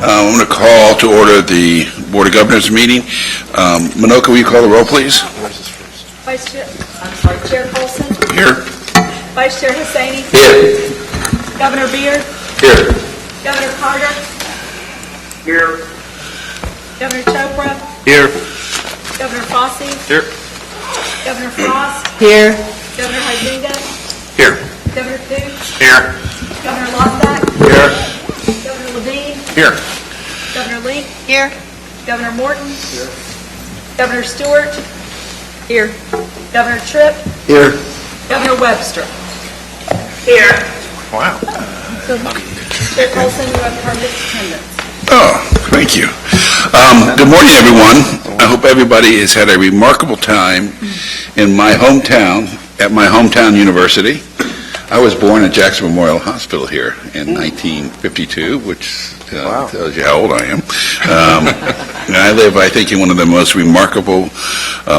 I'm going to call to order the Board of Governors meeting. Minoka, will you call the roll, please? Chair Colson. Here. Vice Chair Hussaini. Here. Governor Beard. Here. Governor Carter. Here. Governor Chopra. Here. Governor Fossey. Here. Governor Frost. Here. Governor Huizinga. Here. Governor Poots. Here. Governor Lockback. Here. Governor Levine. Here. Governor Link. Here. Governor Morton. Here. Governor Stewart. Here. Governor Tripp. Here. Governor Webster. Here. Wow. Chair Colson, you have permanent attendance. Oh, thank you. Good morning, everyone. I hope everybody has had a remarkable time in my hometown, at my hometown university. I was born at Jackson Memorial Hospital here in 1952, which tells you how old I am. And I live, I think, in one of the most remarkable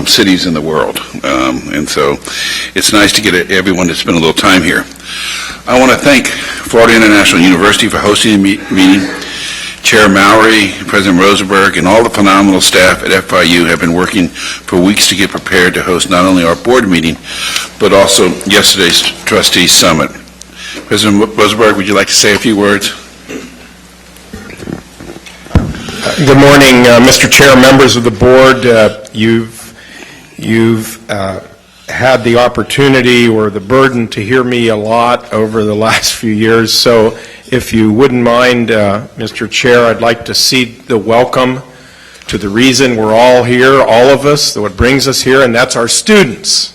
cities in the world. And so it's nice to get everyone to spend a little time here. I want to thank Florida International University for hosting the meeting. Chair Mallory, President Rosenberg, and all the phenomenal staff at FIU have been working for weeks to get prepared to host not only our board meeting, but also yesterday's trustees summit. President Rosenberg, would you like to say a few words? Good morning, Mr. Chair, members of the board. You've had the opportunity or the burden to hear me a lot over the last few years, so if you wouldn't mind, Mr. Chair, I'd like to cede the welcome to the reason we're all here, all of us, what brings us here, and that's our students.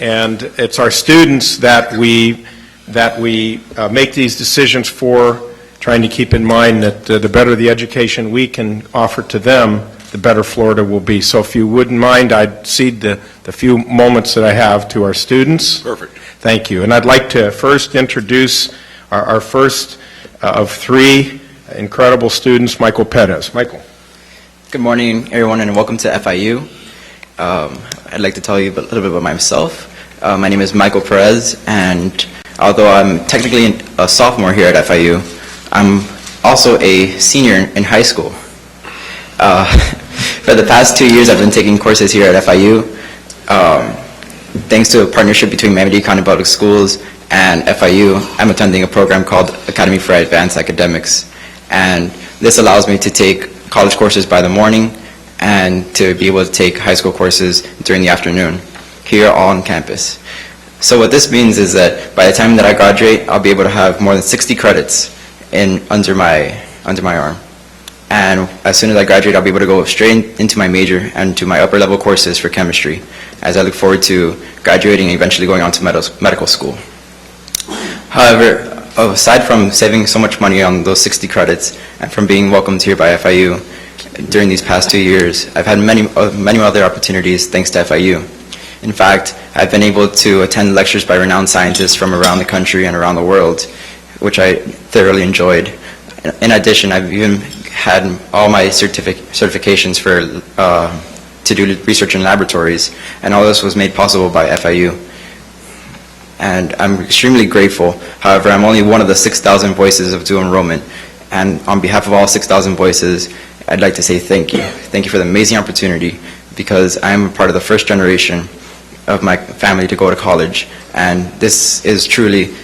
And it's our students that we make these decisions for, trying to keep in mind that the better the education we can offer to them, the better Florida will be. So if you wouldn't mind, I'd cede the few moments that I have to our students. Perfect. Thank you. And I'd like to first introduce our first of three incredible students, Michael Perez. Michael. Good morning, everyone, and welcome to FIU. I'd like to tell you a little bit about myself. My name is Michael Perez, and although I'm technically a sophomore here at FIU, I'm also a senior in high school. For the past 2 years, I've been taking courses here at FIU. Thanks to a partnership between Miami-Dade County Public Schools and FIU, I'm attending a program called Academy for Advanced Academics. And this allows me to take college courses by the morning and to be able to take high school courses during the afternoon here on campus. So what this means is that by the time that I graduate, I'll be able to have more than 60 credits under my arm. And as soon as I graduate, I'll be able to go straight into my major and to my upper level courses for chemistry, as I look forward to graduating and eventually going on to medical school. However, aside from saving so much money on those 60 credits and from being welcomed here by FIU during these past 2 years, I've had many other opportunities thanks to FIU. In fact, I've been able to attend lectures by renowned scientists from around the country and around the world, which I thoroughly enjoyed. In addition, I've even had all my certifications to do research in laboratories, and all this was made possible by FIU. And I'm extremely grateful. However, I'm only one of the 6,000 voices of dual enrollment, and on behalf of all 6,000 voices, I'd like to say thank you. Thank you for the amazing opportunity, because I'm a part of the first generation of my family to go to college, and this is truly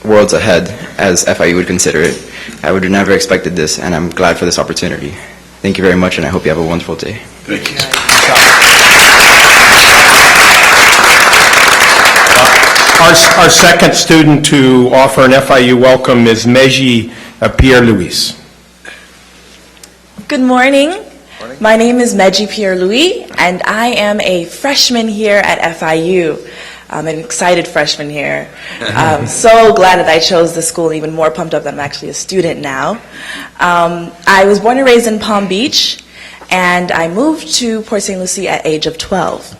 worlds ahead, as FIU would consider it. I would have never expected this, and I'm glad for this opportunity. Thank you very much, and I hope you have a wonderful day. Thank you. Our second student to offer an FIU welcome is Meji Pierre-Louis. Good morning. My name is Meji Pierre-Louis, and I am a freshman here at FIU. I'm an excited freshman here. I'm so glad that I chose the school, even more pumped up that I'm actually a student now. I was born and raised in Palm Beach, and I moved to Port St. Lucie at age of 12.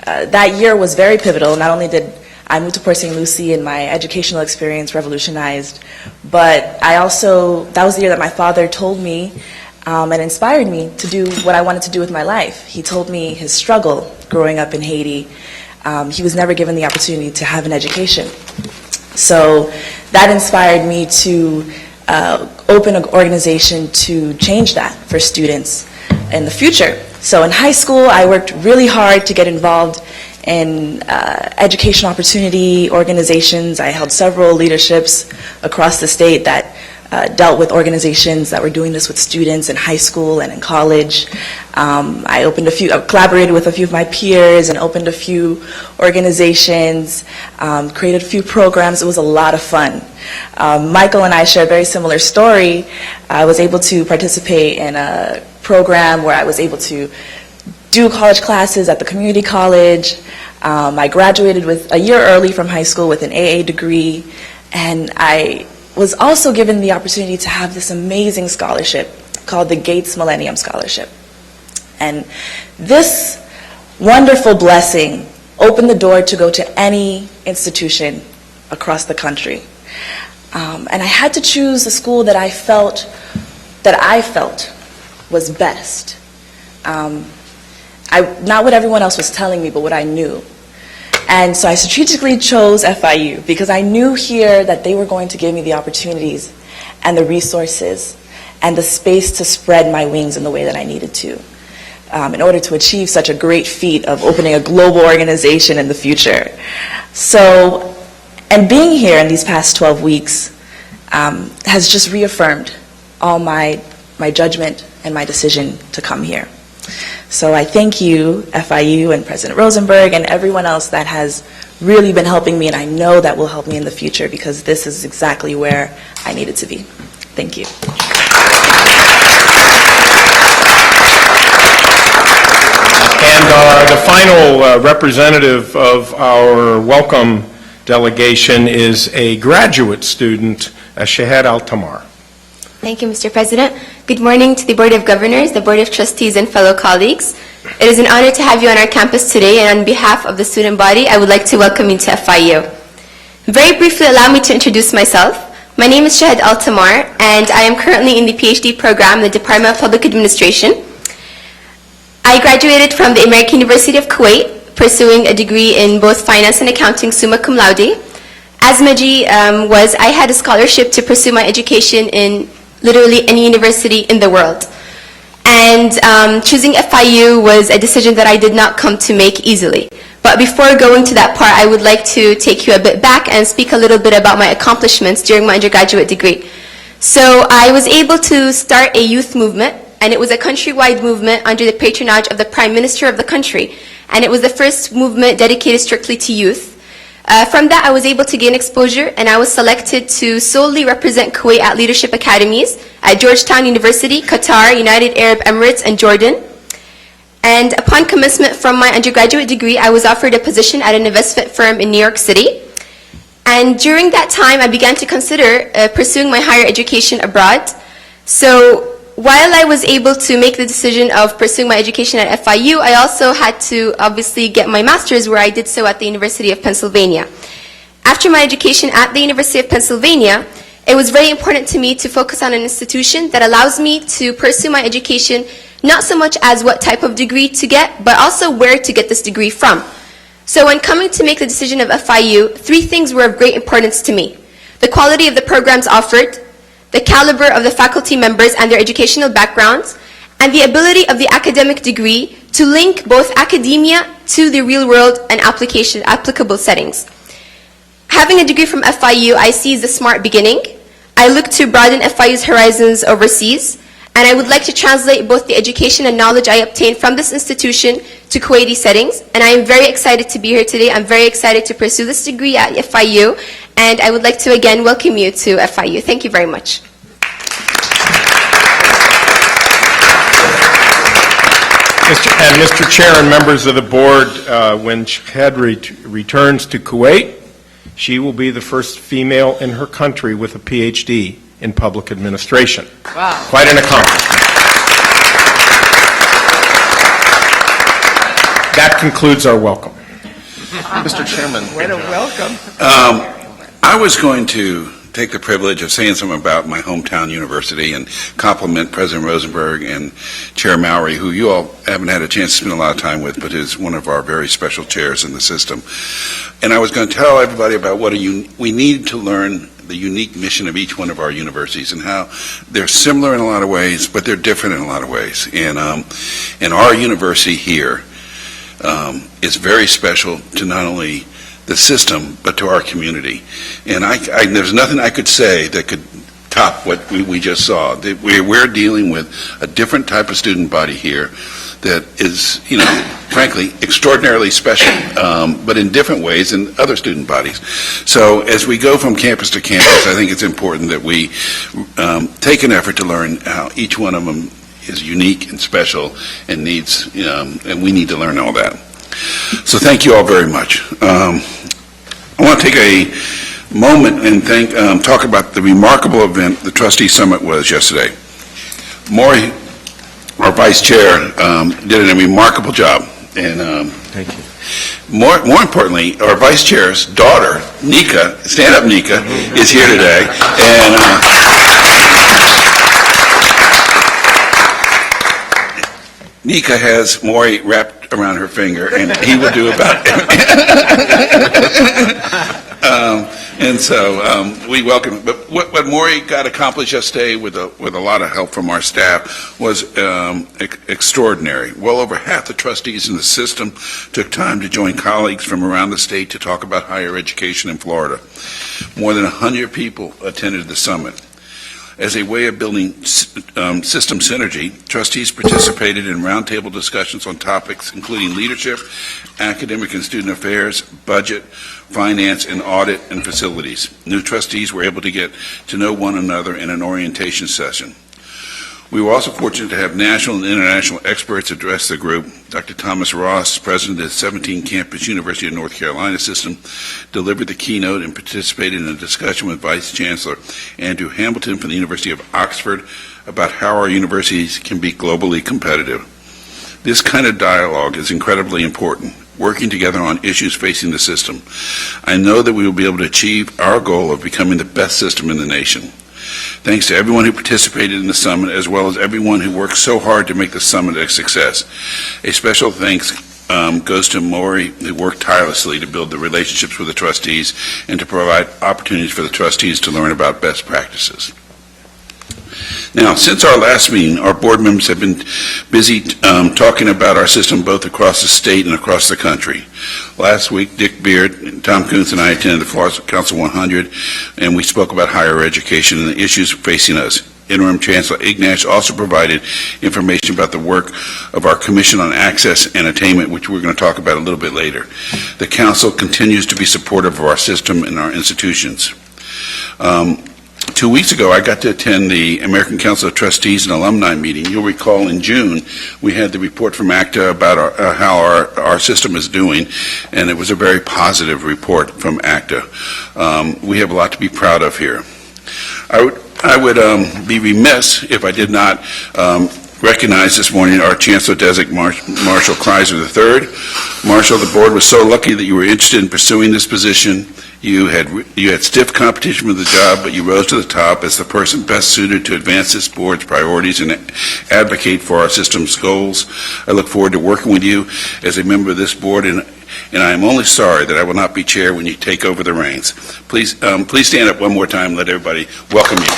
That year was very pivotal. Not only did I moved to Port St. Lucie and my educational experience revolutionized, but that was the year that my father told me and inspired me to do what I wanted to do with my life. He told me his struggle growing up in Haiti. He was never given the opportunity to have an education. So that inspired me to open an organization to change that for students in the future. So in high school, I worked really hard to get involved in education opportunity organizations. I held several leaderships across the state that dealt with organizations that were doing this with students in high school and in college. I collaborated with a few of my peers and opened a few organizations, created a few programs. It was a lot of fun. Michael and I share a very similar story. I was able to participate in a program where I was able to do college classes at the community college. I graduated with a year early from high school with an AA degree, and I was also given the opportunity to have this amazing scholarship called the Gates Millennium Scholarship. And this wonderful blessing opened the door to go to any institution across the country. And I had to choose a school that I felt was best. Not what everyone else was telling me, but what I knew. And so I strategically chose FIU because I knew here that they were going to give me the opportunities and the resources and the space to spread my wings in the way that I needed to in order to achieve such a great feat of opening a global organization in the future. So, and being here in these past 12 weeks has just reaffirmed all my judgment and my decision to come here. So I thank you, FIU and President Rosenberg and everyone else that has really been helping me, and I know that will help me in the future because this is exactly where I needed to be. Thank you. And the final representative of our welcome delegation is a graduate student, Shahed Al-Tamar. Thank you, Mr. President. Good morning to the Board of Governors, the Board of Trustees, and fellow colleagues. It is an honor to have you on our campus today, and on behalf of the student body, I would like to welcome you to FIU. Very briefly, allow me to introduce myself. My name is Shahed Al-Tamar, and I am currently in the PhD program in the Department of Public Administration. I graduated from the American University of Kuwait, pursuing a degree in both finance and accounting, summa cum laude. As Meji I had a scholarship to pursue my education in literally any university in the world. And choosing FIU was a decision that I did not come to make easily. But before going to that part, I would like to take you a bit back and speak a little bit about my accomplishments during my undergraduate degree. So I was able to start a youth movement, and it was a countrywide movement under the patronage of the Prime Minister of the country. And it was the first movement dedicated strictly to youth. From that, I was able to gain exposure, and I was selected to solely represent Kuwait at leadership academies at Georgetown University, Qatar, United Arab Emirates, and Jordan. And upon commencement from my undergraduate degree, I was offered a position at an investment firm in New York City. And during that time, I began to consider pursuing my higher education abroad. So while I was able to make the decision of pursuing my education at FIU, I also had to obviously get my master's, where I did so at the University of Pennsylvania. After my education at the University of Pennsylvania, it was very important to me to focus on an institution that allows me to pursue my education not so much as what type of degree to get, but also where to get this degree from. So when coming to make the decision of FIU, three things were of great importance to me: the quality of the programs offered, the caliber of the faculty members and their educational backgrounds, and the ability of the academic degree to link both academia to the real world and applicable settings. Having a degree from FIU, I see as a smart beginning. I look to broaden FIU's horizons overseas, and I would like to translate both the education and knowledge I obtained from this institution to Kuwaiti settings, and I am very excited to be here today. I'm very excited to pursue this degree at FIU, and I would like to again welcome you to FIU. Thank you very much. Mr. Chair and members of the board, when Shahed returns to Kuwait, she will be the first female in her country with a PhD in public administration. Wow. Quite an accomplishment. That concludes our welcome. Mr. Chairman. What a welcome. I was going to take the privilege of saying something about my hometown university and compliment President Rosenberg and Chair Mowry, who you all haven't had a chance to spend a lot of time with, but is one of our very special chairs in the system. And I was going to tell everybody about what we need to learn the unique mission of each one of our universities and how they're similar in a lot of ways, but they're different in a lot of ways. And our university here is very special to not only the system, but to our community. And there's nothing I could say that could top what we just saw. We're dealing with a different type of student body here that is, frankly, extraordinarily special, but in different ways than other student bodies. So as we go from campus to campus, I think it's important that we take an effort to learn how each one of them is unique and special and needs, and we need to learn all that. So thank you all very much. I want to take a moment and talk about the remarkable event the Trustee Summit was yesterday. Maury, our Vice Chair, did a remarkable job. And Thank you. more importantly, our Vice Chair's daughter, Nika, stand up Nika, is here today. And Nika has Maury wrapped around her finger, and he will do about and so we welcome it. But what Maury got accomplished yesterday with a lot of help from our staff was extraordinary. Well over half the trustees in the system took time to join colleagues from around the state to talk about higher education in Florida. More than 100 people attended the summit. As a way of building system synergy, trustees participated in roundtable discussions on topics including leadership, academic and student affairs, budget, finance, and audit and facilities. New trustees were able to get to know one another in an orientation session. We were also fortunate to have national and international experts address the group. Dr. Thomas Ross, president of the 17-campus University of North Carolina system, delivered the keynote and participated in a discussion with Vice Chancellor Andrew Hamilton from the University of Oxford about how our universities can be globally competitive. This kind of dialogue is incredibly important, working together on issues facing the system. I know that we will be able to achieve our goal of becoming the best system in the nation. Thanks to everyone who participated in the summit, as well as everyone who worked so hard to make the summit a success. A special thanks goes to Maury, who worked tirelessly to build the relationships with the trustees and to provide opportunities for the trustees to learn about best practices. Now, since our last meeting, our board members have been busy talking about our system both across the state and across the country. Last week, Dick Beard, Tom Kuntz, and I attended the Florida Council 100, and we spoke about higher education and the issues facing us. Interim Chancellor Ignash also provided information about the work of our Commission on Access and Attainment, which we're going to talk about a little bit later. The Council continues to be supportive of our system and our institutions. 2 weeks ago, I got to attend the American Council of Trustees and Alumni meeting. You'll recall in June, we had the report from ACTA about how our system is doing, and it was a very positive report from ACTA. We have a lot to be proud of here. I would be remiss if I did not recognize this morning our Chancellor-designate Marshall Kreiser III. Marshall, the board was so lucky that you were interested in pursuing this position. You had stiff competition for the job, but you rose to the top as the person best suited to advance this board's priorities and advocate for our system's goals. I look forward to working with you as a member of this board, and I am only sorry that I will not be chair when you take over the reins. Please stand up one more time and let everybody welcome you.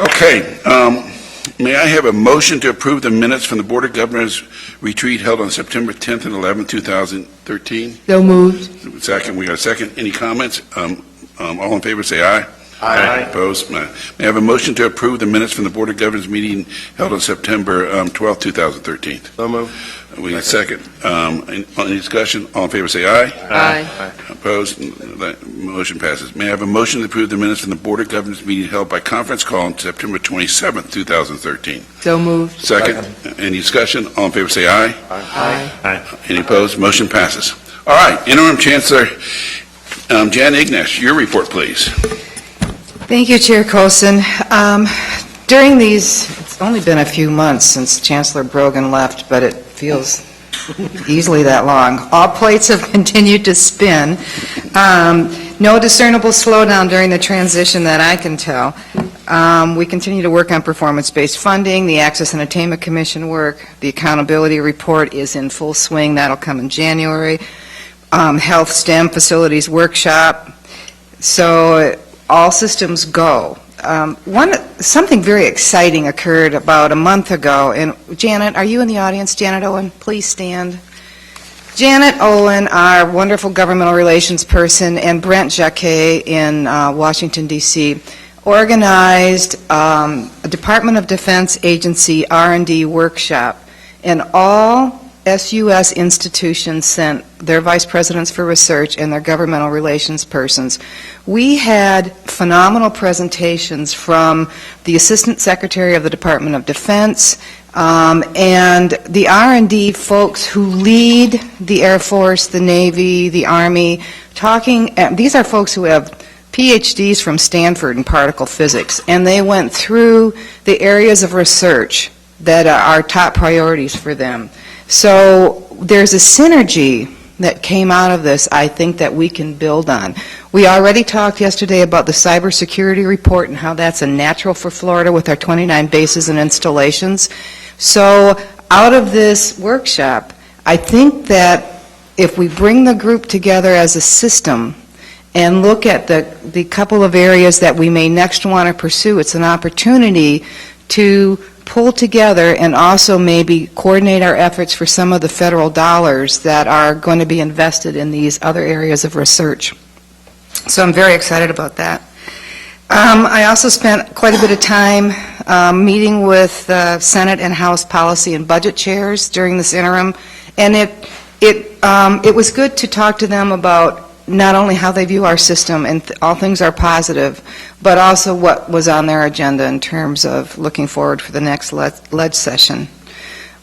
Okay. May I have a motion to approve the minutes from the Board of Governors retreat held on September 10th and 11th, 2013? So moved. Second, we got a second. Any comments? All in favor, say aye. Aye. Opposed? May I have a motion to approve the minutes from the Board of Governors meeting held on September 12th, 2013? So moved. We got a second. Any discussion? All in favor, say aye. Aye. Opposed? That motion passes. May I have a motion to approve the minutes from the Board of Governors meeting held by conference call on September 27th, 2013? So moved. Second. Any discussion? All in favor, say aye. Aye. Any opposed? Motion passes. All right. Interim Chancellor Jan Ignash, your report, please. Thank you, Chair Colson. During these, it's only been a few months since Chancellor Brogan left, but it feels easily that long. All plates have continued to spin. No discernible slowdown during the transition that I can tell. We continue to work on performance-based funding, the Access and Attainment Commission work, the accountability report is in full swing, that'll come in January, Health STEM Facilities Workshop, so all systems go. Something very exciting occurred about a month ago, and Janet, are you in the audience? Janet Owen, please stand. Janet Owen, our wonderful governmental relations person, and Brent Jacquet in Washington, D.C., organized a Department of Defense Agency R&D workshop, and all SUS institutions sent their vice presidents for research and their governmental relations persons. We had phenomenal presentations from the Assistant Secretary of the Department of Defense and the R&D folks who lead the Air Force, the Navy, the Army, these are folks who have PhDs from Stanford in particle physics, and they went through the areas of research that are top priorities for them. So there's a synergy that came out of this, I think, that we can build on. We already talked yesterday about the cybersecurity report and how that's a natural for Florida with our 29 bases and installations. So out of this workshop, I think that if we bring the group together as a system and look at the couple of areas that we may next want to pursue, it's an opportunity to pull together and also maybe coordinate our efforts for some of the federal dollars that are going to be invested in these other areas of research. So I'm very excited about that. I also spent quite a bit of time meeting with Senate and House policy and budget chairs during this interim, and it was good to talk to them about not only how they view our system and all things are positive, but also what was on their agenda in terms of looking forward for the next ledge session.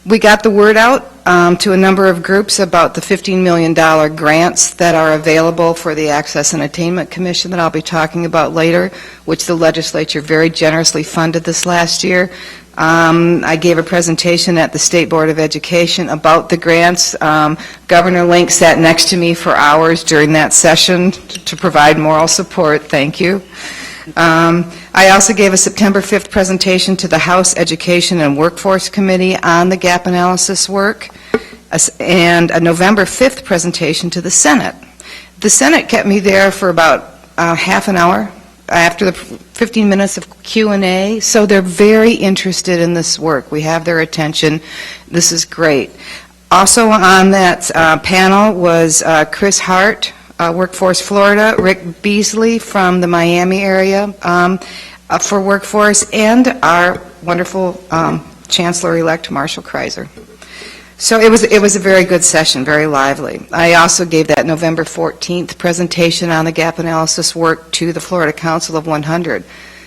We got the word out to a number of groups about the $15 million grants that are available for the Access and Attainment Commission that I'll be talking about later, which the legislature very generously funded this last year. I gave a presentation at the State Board of Education about the grants. Governor Link sat next to me for hours during that session to provide moral support. Thank you. I also gave a September 5th presentation to the House Education and Workforce Committee on the gap analysis work, and a November 5th presentation to the Senate. The Senate kept me there for about half an hour after the 15 minutes of Q&A, so they're very interested in this work. We have their attention. This is great. Also on that panel was Chris Hart, Workforce Florida, Rick Beasley from the Miami area for Workforce, and our wonderful Chancellor-elect Marshall Kreiser. So it was a very good session, very lively. I also gave that November 14th presentation on the gap analysis work to the Florida Council of 100.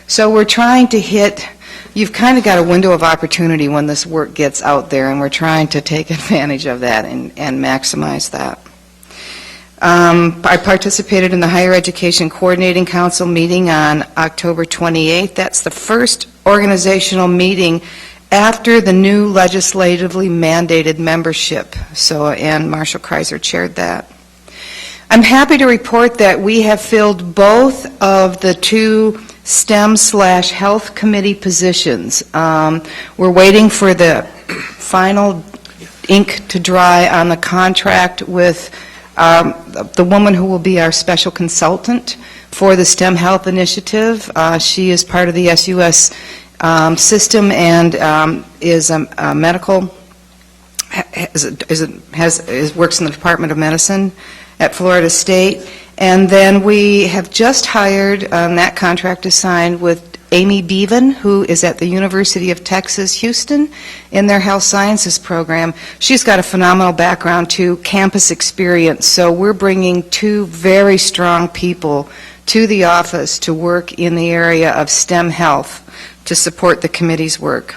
So we're trying to hit, you've kind of got a window of opportunity when this work gets out there, and we're trying to take advantage of that and maximize that. I participated in the Higher Education Coordinating Council meeting on October 28th. That's the first organizational meeting after the new legislatively mandated membership. So, and Marshall Kreiser chaired that. I'm happy to report that we have filled both of the two STEM/Health Committee positions. We're waiting for the final ink to dry on the contract with the woman who will be our special consultant for the STEM Health Initiative. She is part of the SUS system and is a medical, works in the Department of Medicine at Florida State. And then we have just hired, that contract is signed with Amy Bevan, who is at the University of Texas, Houston, in their health sciences program. She's got a phenomenal background, too, campus experience. So we're bringing two very strong people to the office to work in the area of STEM health to support the committee's work.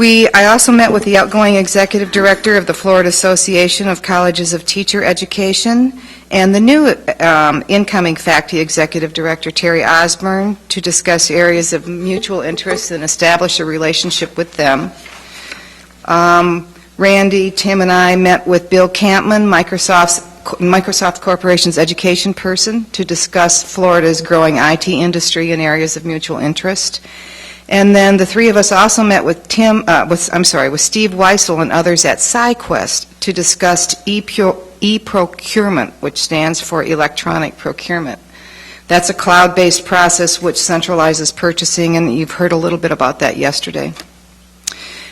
I also met with the outgoing executive director of the Florida Association of Colleges of Teacher Education and the new incoming faculty executive director, Terry Osborne, to discuss areas of mutual interest and establish a relationship with them. Randy, Tim, and I met with Bill Campman, Microsoft Corporation's education person, to discuss Florida's growing IT industry in areas of mutual interest. And then the three of us also met with Steve Weissel and others at SciQuest to discuss e-procurement, which stands for electronic procurement. That's a cloud-based process which centralizes purchasing, and you've heard a little bit about that yesterday.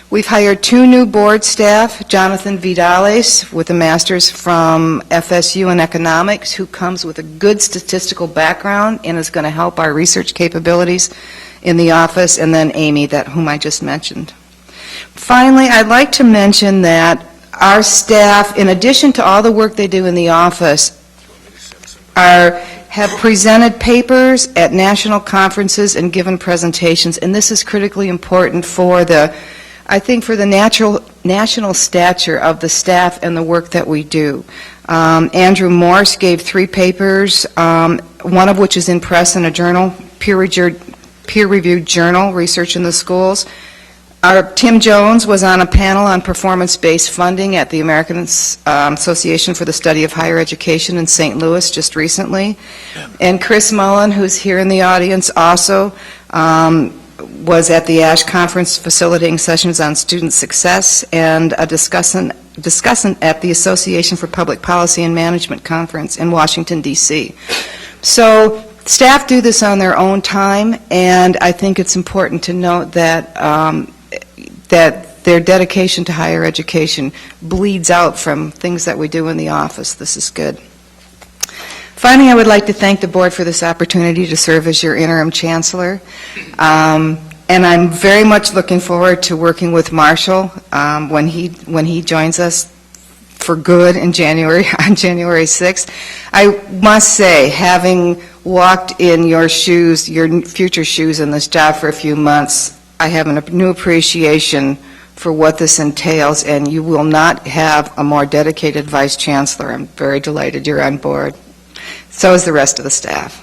We've hired 2 new board staff, Jonathan Vidales with a master's from FSU in economics, who comes with a good statistical background and is going to help our research capabilities in the office, and then Amy, whom I just mentioned. Finally, I'd like to mention that our staff, in addition to all the work they do in the office, have presented papers at national conferences and given presentations, and this is critically important for the national stature of the staff and the work that we do. Andrew Morse gave 3 papers, one of which is in press in a journal, peer-reviewed journal, Research in the Schools. Tim Jones was on a panel on performance-based funding at the American Association for the Study of Higher Education in St. Louis just recently. And Chris Mullen, who's here in the audience also, was at the ASH conference facilitating sessions on student success, and a discussant at the Association for Public Policy and Management conference in Washington, D.C. So staff do this on their own time, and I think it's important to note that that their dedication to higher education bleeds out from things that we do in the office. This is good. Finally, I would like to thank the board for this opportunity to serve as your interim chancellor. And I'm very much looking forward to working with Marshall when he joins us for good in January, on January 6th. I must say, having walked in your shoes, your future shoes in this job for a few months, I have a new appreciation for what this entails, and you will not have a more dedicated vice chancellor. I'm very delighted you're on board. So is the rest of the staff.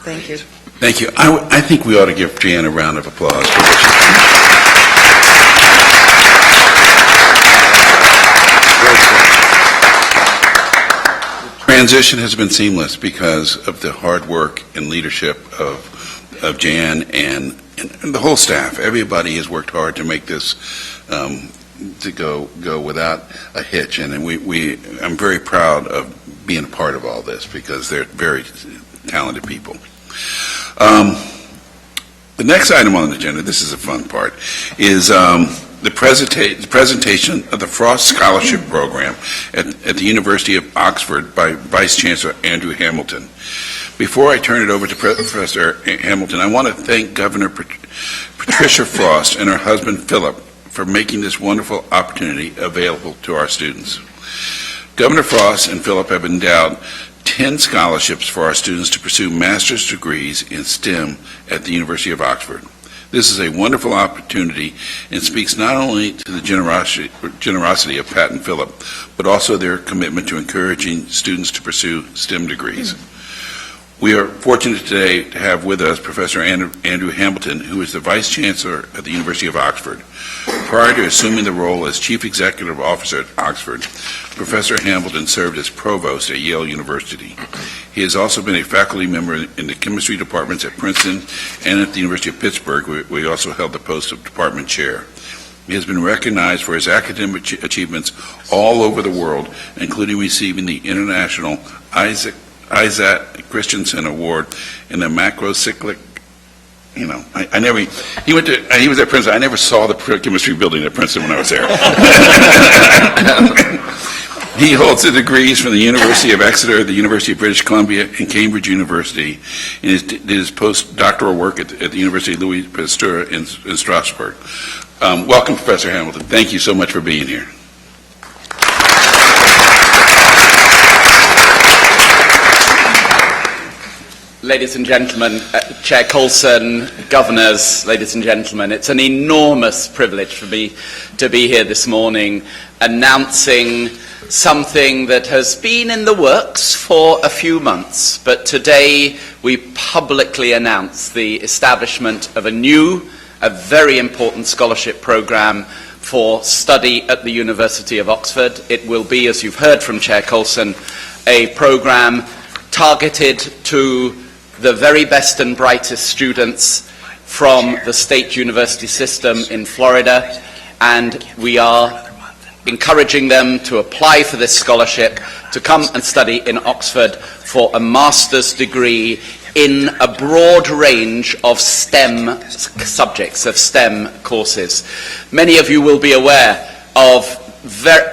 Thank you. Thank you. I think we ought to give Jan a round of applause for what she's done. Transition has been seamless because of the hard work and leadership of Jan and the whole staff. Everybody has worked hard to make this to go without a hitch, and I'm very proud of being a part of all this because they're very talented people. The next item on the agenda, this is a fun part, is the presentation of the Frost Scholarship Program at the University of Oxford by Vice Chancellor Andrew Hamilton. Before I turn it over to Professor Hamilton, I want to thank Governor Patricia Frost and her husband Philip for making this wonderful opportunity available to our students. Governor Frost and Philip have endowed 10 scholarships for our students to pursue master's degrees in STEM at the University of Oxford. This is a wonderful opportunity and speaks not only to the generosity of Pat and Philip, but also their commitment to encouraging students to pursue STEM degrees. We are fortunate today to have with us Professor Andrew Hamilton, who is the Vice Chancellor at the University of Oxford. Prior to assuming the role as Chief Executive Officer at Oxford, Professor Hamilton served as Provost at Yale University. He has also been a faculty member in the chemistry departments at Princeton and at the University of Pittsburgh, where he also held the post of Department Chair. He has been recognized for his academic achievements all over the world, including receiving the International Isaac Christensen Award in the macrocyclic. He was at Princeton. I never saw the chemistry building at Princeton when I was there. He holds the degrees from the University of Exeter, the University of British Columbia, and Cambridge University, and did his postdoctoral work at the University of Louis Pasteur in Strasbourg. Welcome, Professor Hamilton. Thank you so much for being here. Ladies and gentlemen, Chair Coulson, governors, ladies and gentlemen, it's an enormous privilege for me to be here this morning announcing something that has been in the works for a few months, but today we publicly announce the establishment of a very important scholarship program for study at the University of Oxford. It will be, as you've heard from Chair Coulson, a programme targeted to the very best and brightest students from the state university system in Florida, and we are encouraging them to apply for this scholarship to come and study in Oxford for a master's degree in a broad range of STEM subjects, of STEM courses. Many of you will be aware of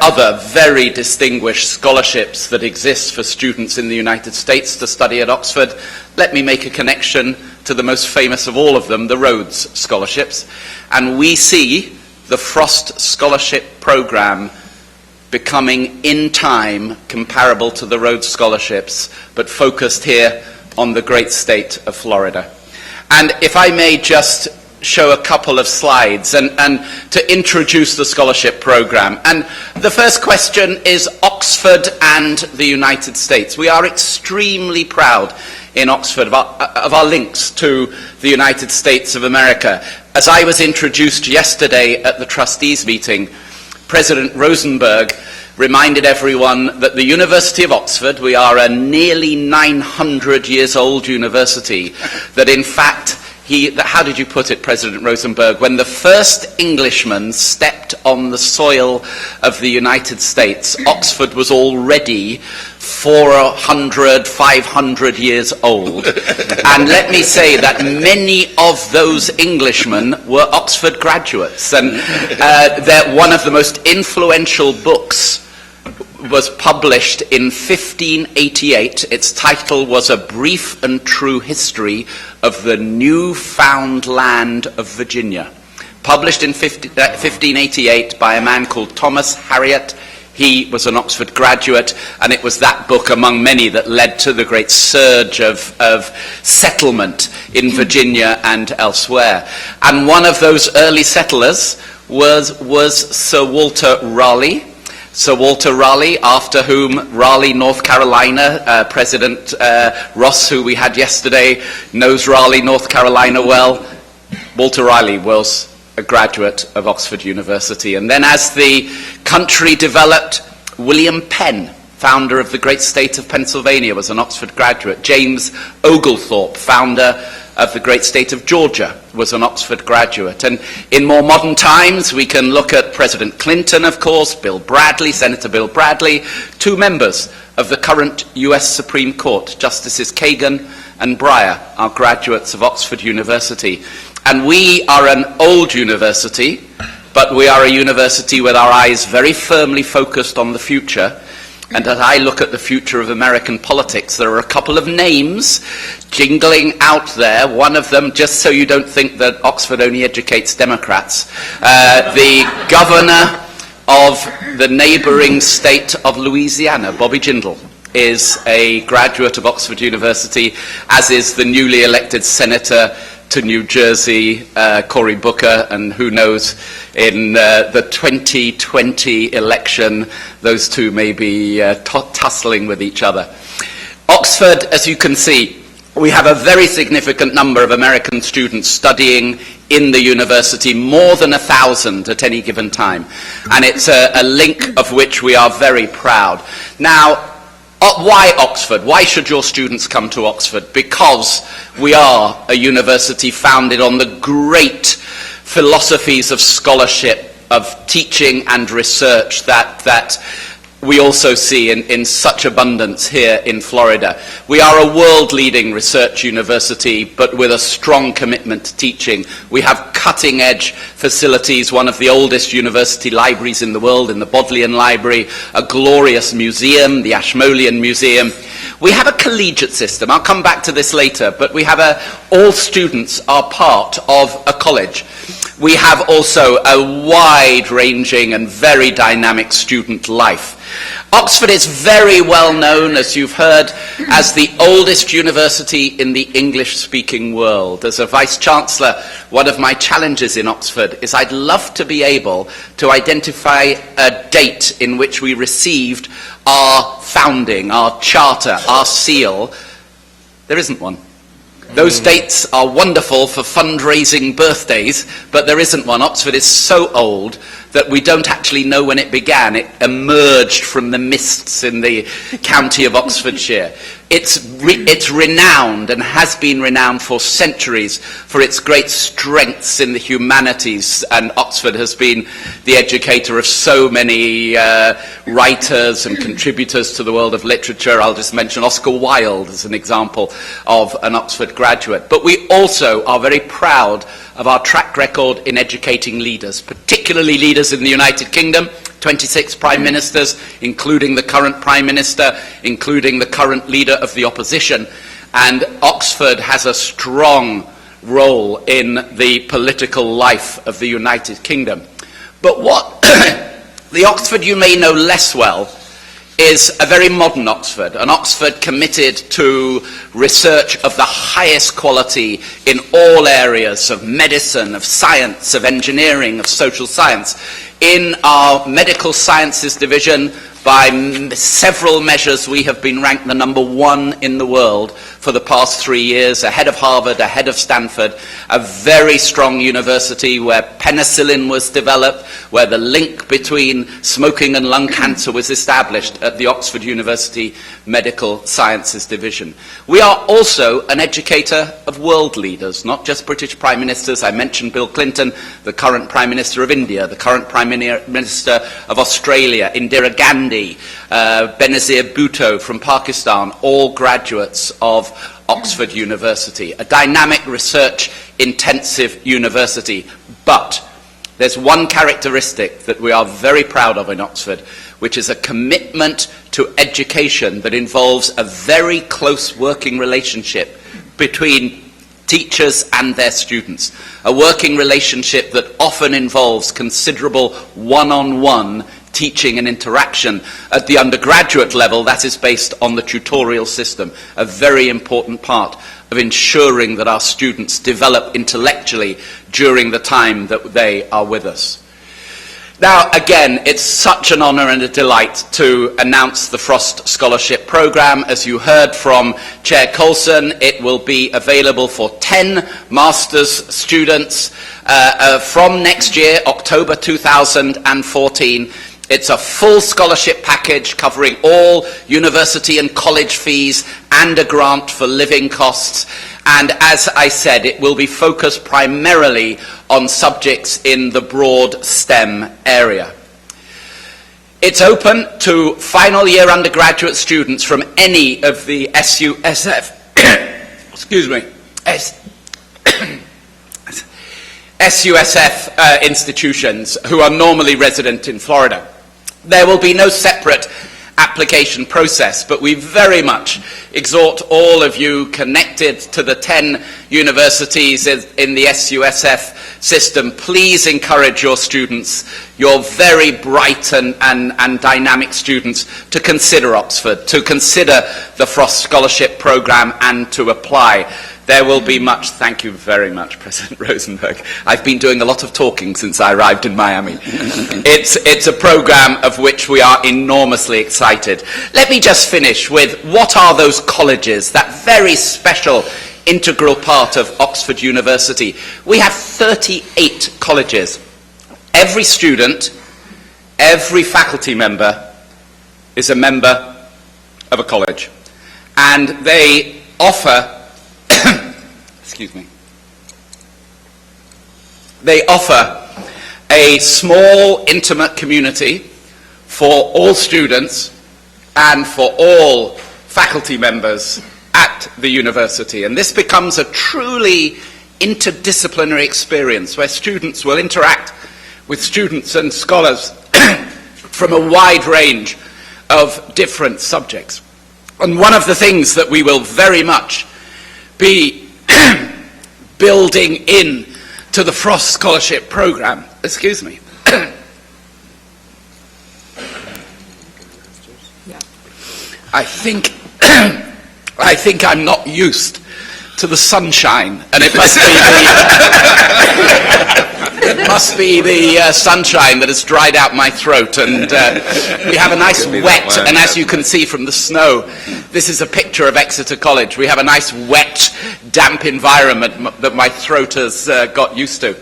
other very distinguished scholarships that exist for students in the United States to study at Oxford. Let me make a connection to the most famous of all of them, the Rhodes Scholarships. And we see the Frost Scholarship Programme becoming, in time, comparable to the Rhodes Scholarships, but focused here on the great state of Florida. And if I may just show a couple of slides and to introduce the scholarship program. And the first question is Oxford and the United States. We are extremely proud in Oxford of our links to the United States of America. As I was introduced yesterday at the trustees meeting, President Rosenberg reminded everyone that the University of Oxford, we are a nearly 900 years old university, that in fact, how did you put it, President Rosenberg, when the first Englishman stepped on the soil of the United States, Oxford was already 400, 500 years old. And let me say that many of those Englishmen were Oxford graduates. And one of the most influential books was published in 1588. Its title was A Brief and True History of the Newfound Land of Virginia. Published in 1588 by a man called Thomas Harriot. He was an Oxford graduate, and it was that book, among many, that led to the great surge of settlement in Virginia and elsewhere. And one of those early settlers was Sir Walter Raleigh. Sir Walter Raleigh, after whom Raleigh, North Carolina, President Ross, who we had yesterday, knows Raleigh, North Carolina well. Walter Raleigh was a graduate of Oxford University. And then as the country developed, William Penn, founder of the great state of Pennsylvania, was an Oxford graduate. James Oglethorpe, founder of the great state of Georgia, was an Oxford graduate. And in more modern times, we can look at President Clinton, of course, Bill Bradley, Senator Bill Bradley, two members of the current US Supreme Court, Justices Kagan and Breyer, are graduates of Oxford University. And we are an old university, but we are a university with our eyes very firmly focused on the future. And as I look at the future of American politics, there are a couple of names jingling out there. One of them, just so you don't think that Oxford only educates Democrats, the governor of the neighboring state of Louisiana, Bobby Jindal, is a graduate of Oxford University, as is the newly elected senator to New Jersey, Cory Booker, and who knows, in the 2020 election, those two may be tussling with each other. Oxford, as you can see, we have a very significant number of American students studying in the university, more than 1,000 at any given time. And it's a link of which we are very proud. Now, why Oxford? Why should your students come to Oxford? Because we are a university founded on the great philosophies of scholarship, of teaching and research that we also see in such abundance here in Florida. We are a world-leading research university, but with a strong commitment to teaching. We have cutting-edge facilities, one of the oldest university libraries in the world, in the Bodleian Library, a glorious museum, the Ashmolean Museum. We have a collegiate system. I'll come back to this later, but we have all students are part of a college. We have also a wide-ranging and very dynamic student life. Oxford is very well known, as you've heard, as the oldest university in the English-speaking world. As a Vice-Chancellor, one of my challenges in Oxford is I'd love to be able to identify a date in which we received our founding, our charter, our seal. There isn't one. Those dates are wonderful for fundraising birthdays, but there isn't one. Oxford is so old that we don't actually know when it began. It emerged from the mists in the county of Oxfordshire. It's renowned and has been renowned for centuries for its great strengths in the humanities, and Oxford has been the educator of so many writers and contributors to the world of literature. I'll just mention Oscar Wilde as an example of an Oxford graduate. But we also are very proud of our track record in educating leaders, particularly leaders in the United Kingdom. 26 prime ministers, including the current prime minister, including the current leader of the opposition. And Oxford has a strong role in the political life of the United Kingdom. But what the Oxford you may know less well is a very modern Oxford, an Oxford committed to research of the highest quality in all areas of medicine, of science, of engineering, of social science. In our medical sciences division, by several measures, we have been ranked the #1 in the world for the past 3 years, ahead of Harvard, ahead of Stanford, a very strong university where penicillin was developed, where the link between smoking and lung cancer was established at the Oxford University Medical Sciences Division. We are also an educator of world leaders, not just British prime ministers. I mentioned Bill Clinton, the current Prime Minister of India, the current Prime Minister of Australia, Indira Gandhi, Benazir Bhutto from Pakistan, all graduates of Oxford University, a dynamic research-intensive university. But there's one characteristic that we are very proud of in Oxford, which is a commitment to education that involves a very close working relationship between teachers and their students, a working relationship that often involves considerable one-on-one teaching and interaction. At the undergraduate level, that is based on the tutorial system, a very important part of ensuring that our students develop intellectually during the time that they are with us. Now, again, it's such an honour and a delight to announce the Frost Scholarship Programme. As you heard from Chair Coulson, it will be available for 10 master's students from next year, October 2014. It's a full scholarship package covering all university and college fees and a grant for living costs. And as I said, it will be focused primarily on subjects in the broad STEM area. It's open to final year undergraduate students from any of the SUSF SUSF institutions who are normally resident in Florida. There will be no separate application process, but we very much exhort all of you connected to the 10 universities in the SUSF system, please encourage your students, your very bright and dynamic students, to consider Oxford, to consider the Frost Scholarship Programme and to apply. There will be much. Thank you very much, President Rosenberg. I've been doing a lot of talking since I arrived in Miami. It's a program of which we are enormously excited. Let me just finish with what are those colleges, that very special integral part of Oxford University. We have 38 colleges. Every student, every faculty member is a member of a college. And they offer they offer a small, intimate community for all students and for all faculty members at the university. And this becomes a truly interdisciplinary experience where students will interact with students and scholars from a wide range of different subjects. And one of the things that we will very much be building in to the Frost Scholarship Programme, I think I'm not used to the sunshine, and it must be the sunshine that has dried out my throat, and we have a nice wet, and as you can see from the snow, this is a picture of Exeter College. We have a nice wet, damp environment that my throat has got used to.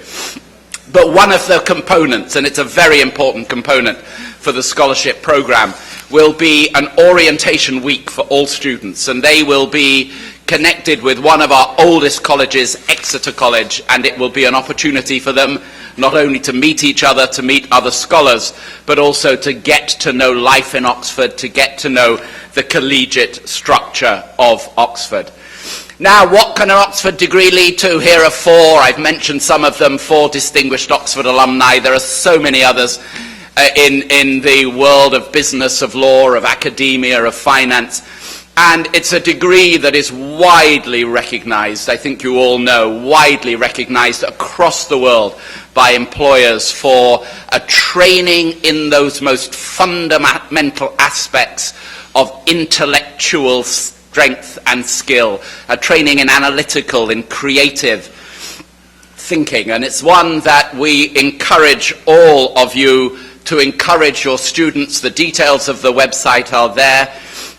But one of the components, and it's a very important component for the scholarship program, will be an orientation week for all students, and they will be connected with one of our oldest colleges, Exeter College, and it will be an opportunity for them not only to meet each other, to meet other scholars, but also to get to know life in Oxford, to get to know the collegiate structure of Oxford. Now, what can an Oxford degree lead to? Here are 4. I've mentioned some of them, 4 distinguished Oxford alumni. There are so many others in the world of business, of law, of academia, of finance. And it's a degree that is widely recognized, I think you all know, widely recognized across the world by employers for a training in those most fundamental aspects of intellectual strength and skill, a training in analytical, in creative thinking. And it's one that we encourage all of you to encourage your students. The details of the website are there.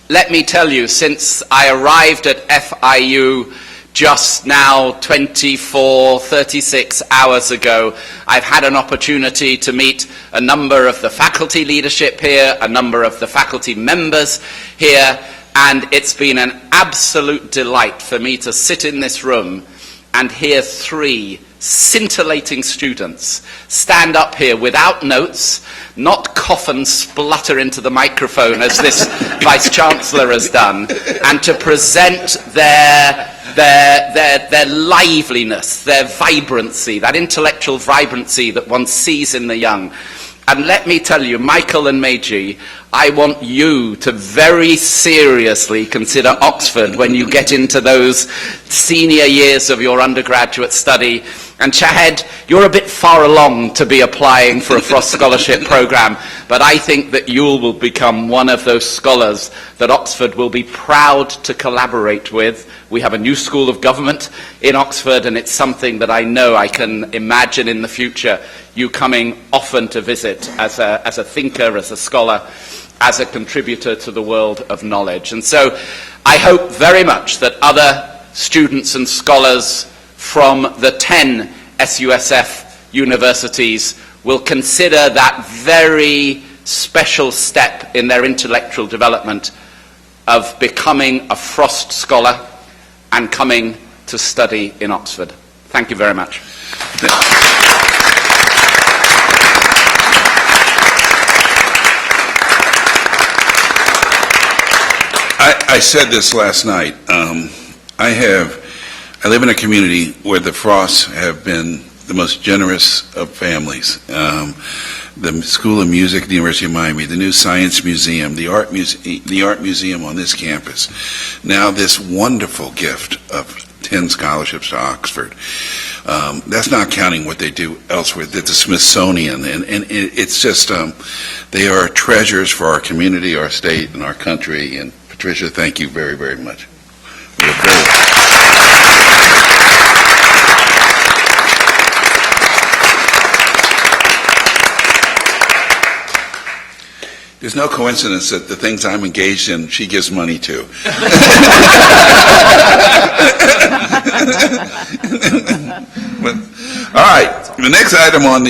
Let me tell you, since I arrived at FIU just now 36 hours ago, I've had an opportunity to meet a number of the faculty leadership here, a number of the faculty members here, and it's been an absolute delight for me to sit in this room and hear 3 scintillating students stand up here without notes, not cough and splutter into the microphone as this Vice-Chancellor has done, and to present their liveliness, their vibrancy, that intellectual vibrancy that one sees in the young. And let me tell you, Michael and Meiji, I want you to very seriously consider Oxford when you get into those senior years of your undergraduate study. And Shahed, you're a bit far along to be applying for a Frost Scholarship program, but I think that you will become one of those scholars that Oxford will be proud to collaborate with. We have a new School of Government in Oxford, and it's something that I know I can imagine in the future you coming often to visit as a thinker, as a scholar, as a contributor to the world of knowledge. And so I hope very much that other students and scholars from the 10 SUSF universities will consider that very special step in their intellectual development of becoming a Frost Scholar and coming to study in Oxford. Thank you very much. I said this last night. I live in a community where the Frosts have been the most generous of families. The School of Music at the University of Miami, the new Science Museum, the Art Museum on this campus. Now this wonderful gift of 10 scholarships to Oxford. That's not counting what they do elsewhere, at the Smithsonian, and it's just, they are treasures for our community, our state, and our country. And Patricia, thank you very, very much. There's no coincidence that the things I'm engaged in, she gives money to. All right, the next item on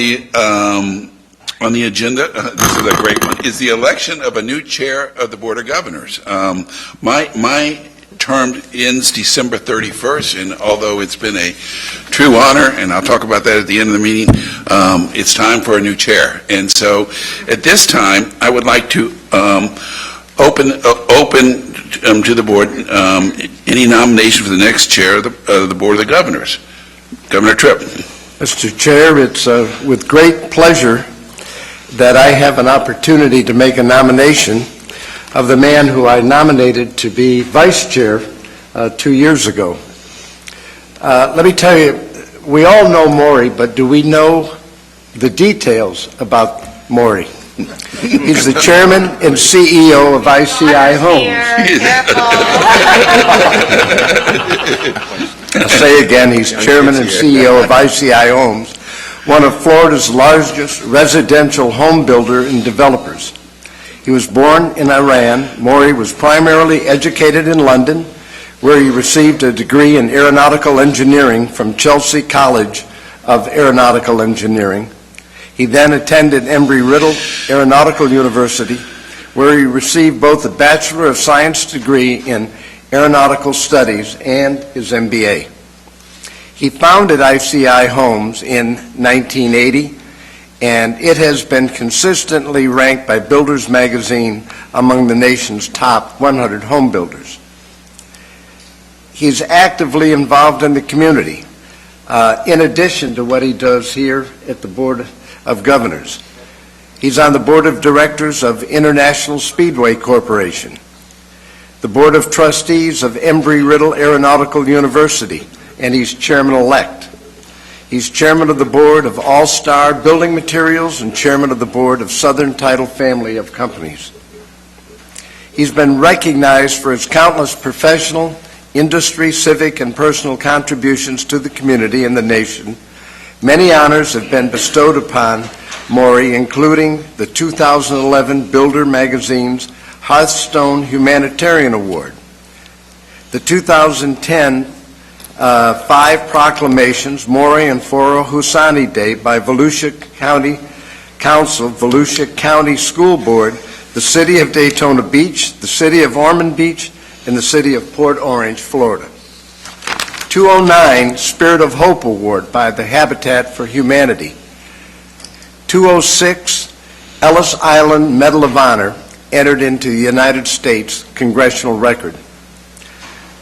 the agenda, this is a great one, is the election of a new chair of the Board of Governors. My term ends December 31st, and although it's been a true honor, and I'll talk about that at the end of the meeting, it's time for a new chair. And so at this time, I would like to open to the board any nomination for the next chair of the Board of the Governors. Governor Tripp. Mr. Chair, it's with great pleasure that I have an opportunity to make a nomination of the man who I nominated to be vice chair 2 years ago. Let me tell you, we all know Maury, but do we know the details about Maury? He's the chairman and CEO of ICI Homes. I'll say again, he's chairman and CEO of ICI Homes, one of Florida's largest residential home builder and developers. He was born in Iran. Maury was primarily educated in London, where he received a degree in aeronautical engineering from Chelsea College of Aeronautical Engineering. He then attended Embry-Riddle Aeronautical University, where he received both a Bachelor of Science degree in Aeronautical Studies and his MBA. He founded ICI Homes in 1980, and it has been consistently ranked by Builders Magazine among the nation's top 100 home builders. He's actively involved in the community, in addition to what he does here at the Board of Governors. He's on the Board of Directors of International Speedway Corporation, the Board of Trustees of Embry-Riddle Aeronautical University, and he's chairman-elect. He's chairman of the board of All-Star Building Materials and chairman of the board of Southern Title family of companies. He's been recognized for his countless professional, industry, civic, and personal contributions to the community and the nation. Many honors have been bestowed upon Maury, including the 2011 Builder Magazine's Hearthstone Humanitarian Award, the 2010 5 proclamations, Maury and Foro Husani Day by Volusia County Council, Volusia County School Board, the City of Daytona Beach, the City of Ormond Beach, and the City of Port Orange, Florida. 209 Spirit of Hope Award by the Habitat for Humanity. 206 Ellis Island Medal of Honor entered into the United States Congressional Record.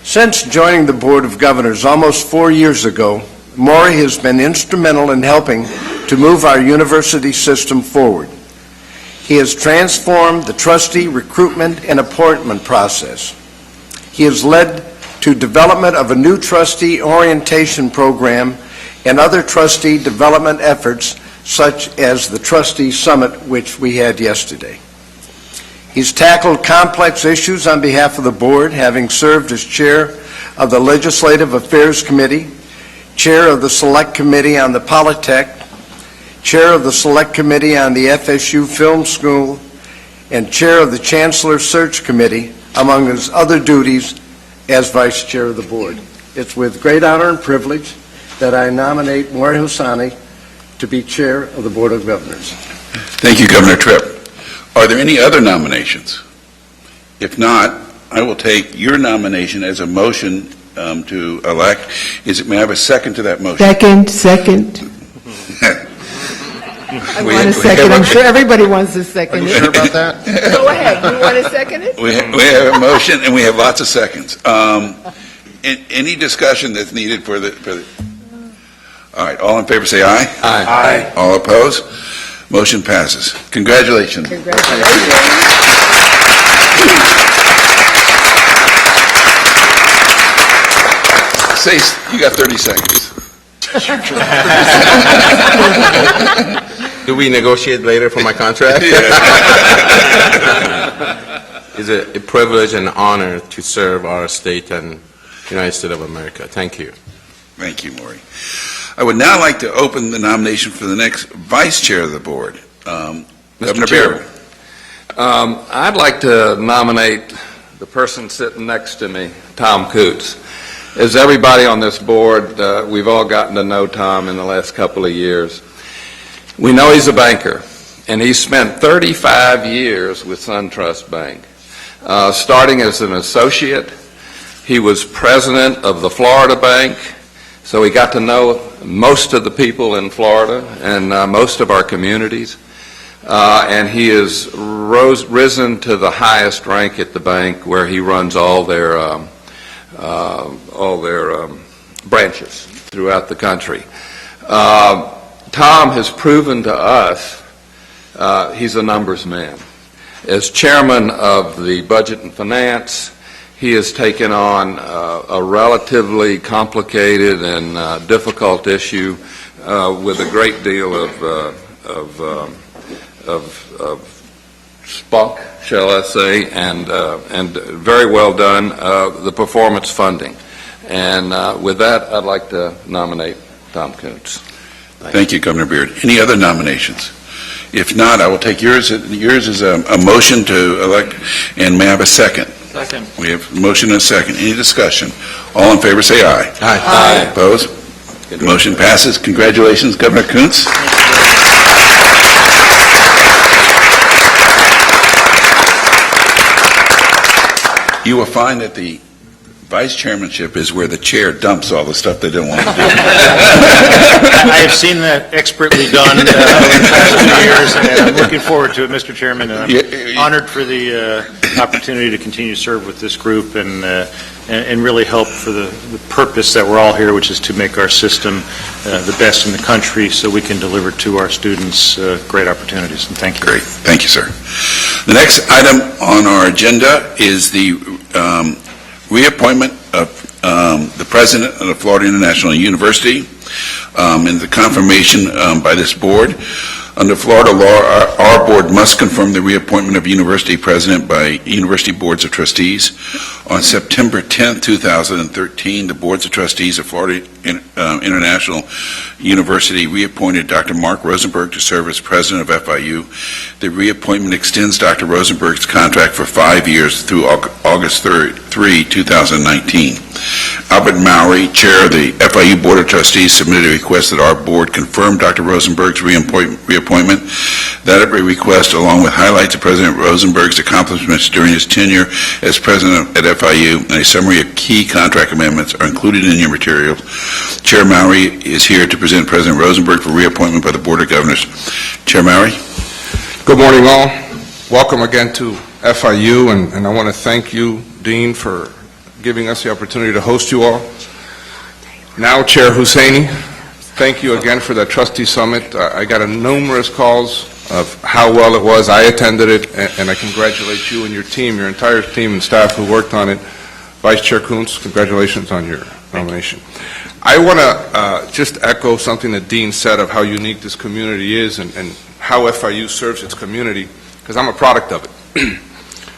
Since joining the Board of Governors almost 4 years ago, Maury has been instrumental in helping to move our university system forward. He has transformed the trustee recruitment and appointment process. He has led to development of a new trustee orientation program and other trustee development efforts such as the Trustee Summit, which we had yesterday. He's tackled complex issues on behalf of the board, having served as chair of the Legislative Affairs Committee, chair of the Select Committee on the Polytech, chair of the Select Committee on the FSU Film School, and chair of the Chancellor Search Committee, among his other duties as vice chair of the board. It's with great honor and privilege that I nominate Maury Husani to be chair of the Board of Governors. Thank you, Governor Tripp. Are there any other nominations? If not, I will take your nomination as a motion to elect. May I have a second to that motion? Second. I want a second. I'm sure everybody wants a second. Are you sure about that? Go ahead. You want to second it? We have a motion and we have lots of seconds. Any discussion that's needed for the? All right, all in favor say aye. Aye. All opposed? Motion passes. Congratulations. Say, you got 30 seconds. Do we negotiate later for my contract? It's a privilege and honor to serve our state and United States of America. Thank you. Thank you, Maury. I would now like to open the nomination for the next vice chair of the board. Governor Chair. Baird. I'd like to nominate the person sitting next to me, Tom Coots. As everybody on this board, we've all gotten to know Tom in the last couple of years. We know he's a banker, and he spent 35 years with SunTrust Bank. Starting as an associate, he was president of the Florida Bank, so he got to know most of the people in Florida and most of our communities. And he has risen to the highest rank at the bank, where he runs all their branches throughout the country. Tom has proven to us he's a numbers man. As chairman of the Budget and Finance, he has taken on a relatively complicated and difficult issue with a great deal of spunk, shall I say, and very well done, the performance funding. And with that, I'd like to nominate Tom Coots. Thank you, Governor Beard. Any other nominations? If not, I will take yours. Yours is a motion to elect, and may I have a second? Second. We have a motion and a second. Any discussion? All in favor say aye. Aye. Opposed? Motion passes. Congratulations, Governor Kuntz. You will find that the vice chairmanship is where the chair dumps all the stuff they don't want to do. I have seen that expertly done over the past 2 years, and I'm looking forward to it, Mr. Chairman. And I'm honored for the opportunity to continue to serve with this group and really help for the purpose that we're all here, which is to make our system the best in the country so we can deliver to our students great opportunities. And thank you. Great. Thank you, sir. The next item on our agenda is the reappointment of the president of the Florida International University and the confirmation by this board. Under Florida law, our board must confirm the reappointment of university president by university boards of trustees. On September 10, 2013, the boards of trustees of Florida International University reappointed Dr. Mark Rosenberg to serve as president of FIU. The reappointment extends Dr. Rosenberg's contract for 5 years through August 3, 2019. Albert Mowry, chair of the FIU Board of Trustees, submitted a request that our board confirm Dr. Rosenberg's reappointment. That request, along with highlights of President Rosenberg's accomplishments during his tenure as president at FIU and a summary of key contract amendments, are included in your materials. Chair Mowry is here to present President Rosenberg for reappointment by the Board of Governors. Chair Mowry. Good morning, all. Welcome again to FIU, and I want to thank you, Dean, for giving us the opportunity to host you all. Now, Chair Hussaini, thank you again for that trustee summit. I got numerous calls of how well it was. I attended it, and I congratulate you and your team, your entire team and staff who worked on it. Vice Chair Kuntz, congratulations on your nomination. I want to just echo something that Dean said of how unique this community is and how FIU serves its community, because I'm a product of it.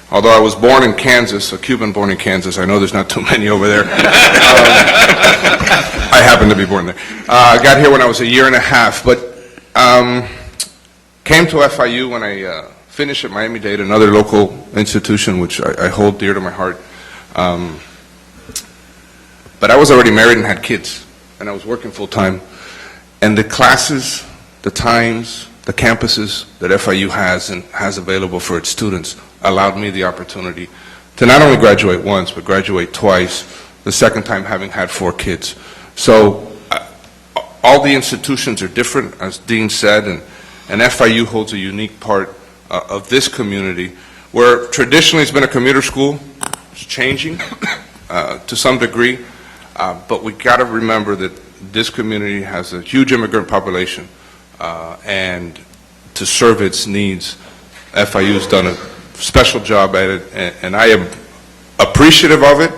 Although I was born in Kansas, a Cuban born in Kansas, I know there's not too many over there. I happen to be born there. I got here when I was 1.5 years, but came to FIU when I finished at Miami-Dade, another local institution which I hold dear to my heart. But I was already married and had kids, and I was working full-time. And the classes, the times, the campuses that FIU has and has available for its students allowed me the opportunity to not only graduate once, but graduate twice, the second time having had 4 kids. So all the institutions are different, as Dean said, and FIU holds a unique part of this community, where traditionally it's been a commuter school. It's changing to some degree, but we got to remember that this community has a huge immigrant population, and to serve its needs, FIU's done a special job at it, and I am appreciative of it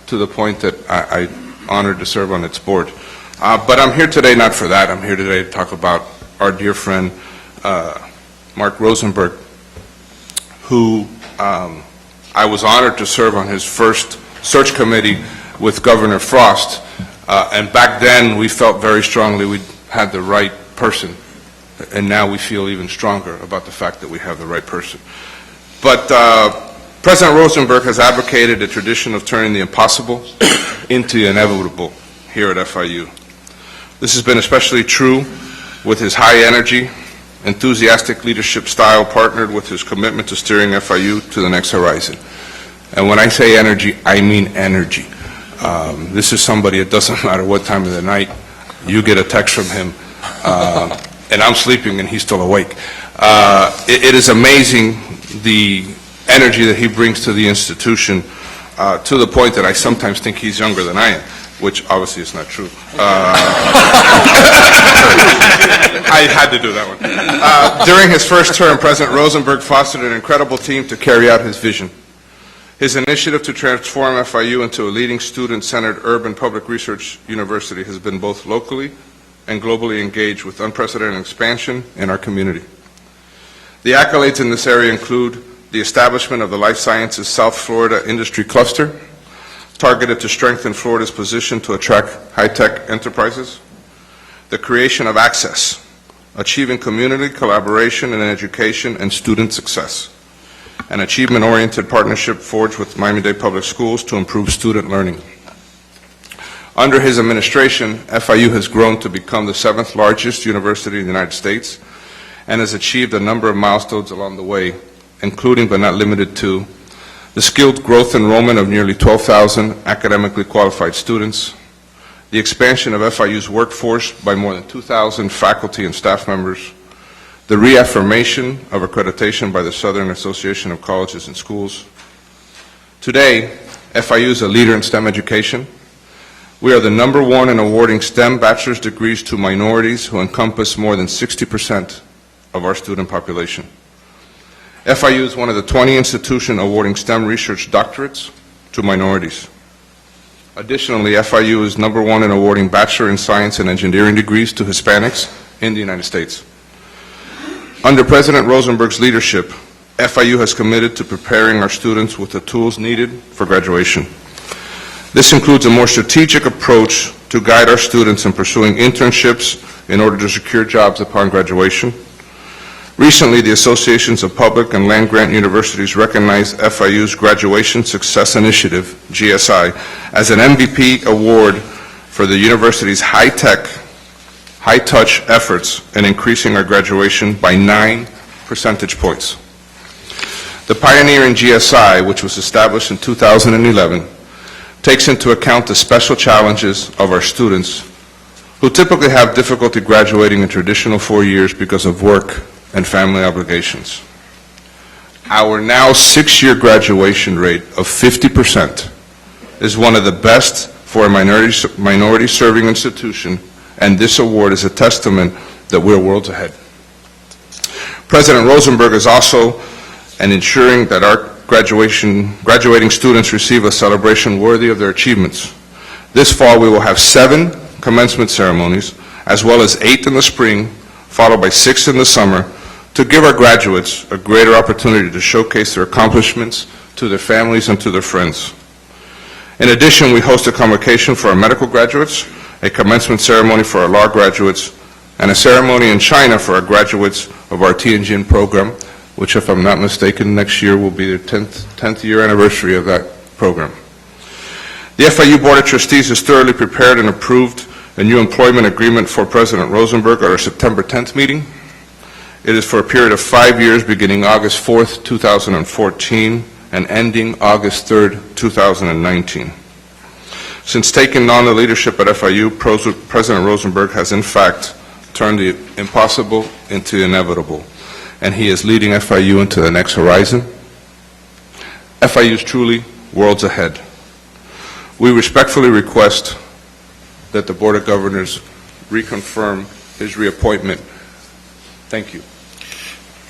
to the point that I'm honored to serve on its board. But I'm here today not for that. I'm here today to talk about our dear friend, Mark Rosenberg, who I was honored to serve on his first search committee with Governor Frost, and back then we felt very strongly we had the right person, and now we feel even stronger about the fact that we have the right person. But President Rosenberg has advocated a tradition of turning the impossible into the inevitable here at FIU. This has been especially true with his high energy, enthusiastic leadership style partnered with his commitment to steering FIU to the next horizon. And when I say energy, I mean energy. This is somebody, it doesn't matter what time of the night, you get a text from him, and I'm sleeping and he's still awake. It is amazing the energy that he brings to the institution, to the point that I sometimes think he's younger than I am, which obviously is not true. I had to do that one. During his first term, President Rosenberg fostered an incredible team to carry out his vision. His initiative to transform FIU into a leading student-centered urban public research university has been both locally and globally engaged with unprecedented expansion in our community. The accolades in this area include the establishment of the Life Sciences South Florida Industry Cluster, targeted to strengthen Florida's position to attract high-tech enterprises, the creation of Access, achieving community collaboration in education and student success, an achievement-oriented partnership forged with Miami-Dade Public Schools to improve student learning. Under his administration, FIU has grown to become the 7th largest university in the United States and has achieved a number of milestones along the way, including but not limited to the skilled growth enrollment of nearly 12,000 academically qualified students, the expansion of FIU's workforce by more than 2,000 faculty and staff members, the reaffirmation of accreditation by the Southern Association of Colleges and Schools. Today, FIU is a leader in STEM education. We are the #1 in awarding STEM bachelor's degrees to minorities who encompass more than 60% of our student population. FIU is one of the 20 institutions awarding STEM research doctorates to minorities. Additionally, FIU is #1 in awarding Bachelor in Science and Engineering degrees to Hispanics in the United States. Under President Rosenberg's leadership, FIU has committed to preparing our students with the tools needed for graduation. This includes a more strategic approach to guide our students in pursuing internships in order to secure jobs upon graduation. Recently, the Associations of Public and Land-Grant Universities recognized FIU's Graduation Success Initiative, GSI, as an MVP award for the university's high-tech, high-touch efforts in increasing our graduation by 9 percentage points. The pioneering GSI, which was established in 2011, takes into account the special challenges of our students who typically have difficulty graduating in traditional 4 years because of work and family obligations. Our now 6-year graduation rate of 50% is one of the best for a minority-serving institution, and this award is a testament that we're worlds ahead. President Rosenberg is also ensuring that our graduating students receive a celebration worthy of their achievements. This fall, we will have 7 commencement ceremonies, as well as 8 in the spring, followed by 6 in the summer, to give our graduates a greater opportunity to showcase their accomplishments to their families and to their friends. In addition, we host a convocation for our medical graduates, a commencement ceremony for our law graduates, and a ceremony in China for our graduates of our Tianjin program, which, if I'm not mistaken, next year will be the 10th year anniversary of that program. The FIU Board of Trustees has thoroughly prepared and approved a new employment agreement for President Rosenberg at our September 10th meeting. It is for a period of 5 years, beginning August 4th, 2014, and ending August 3rd, 2019. Since taking on the leadership at FIU, President Rosenberg has in fact turned the impossible into the inevitable, and he is leading FIU into the next horizon. FIU is truly worlds ahead. We respectfully request that the Board of Governors reconfirm his reappointment. Thank you.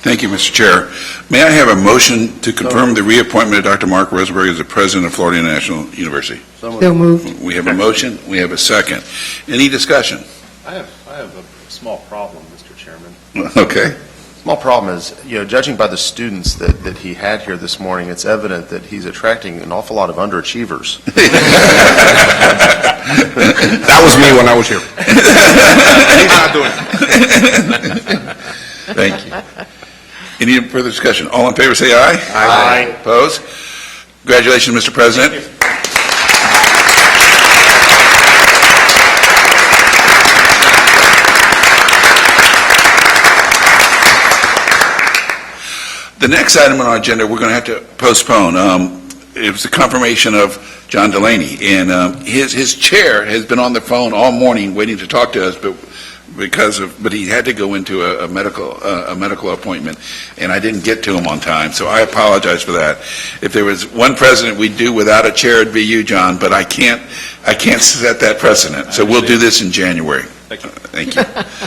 Thank you, Mr. Chair. May I have a motion to confirm the reappointment of Dr. Mark Rosenberg as the President of Florida International University? So moved. We have a motion, we have a second. Any discussion? I have a small problem, Mr. Chairman. Okay. Small problem is, judging by the students that he had here this morning, it's evident that he's attracting an awful lot of underachievers. That was me when I was here. He's not doing it. Thank you. Any further discussion? All in favor, say aye. Aye. Opposed? Congratulations, Mr. President. The next item on our agenda, we're going to have to postpone. It was the confirmation of John Delaney, and his chair has been on the phone all morning waiting to talk to us, but he had to go into a medical appointment, and I didn't get to him on time, so I apologize for that. If there was one president we'd do without a chair, it'd be you, John, but I can't set that precedent, so we'll do this in January. Thank you.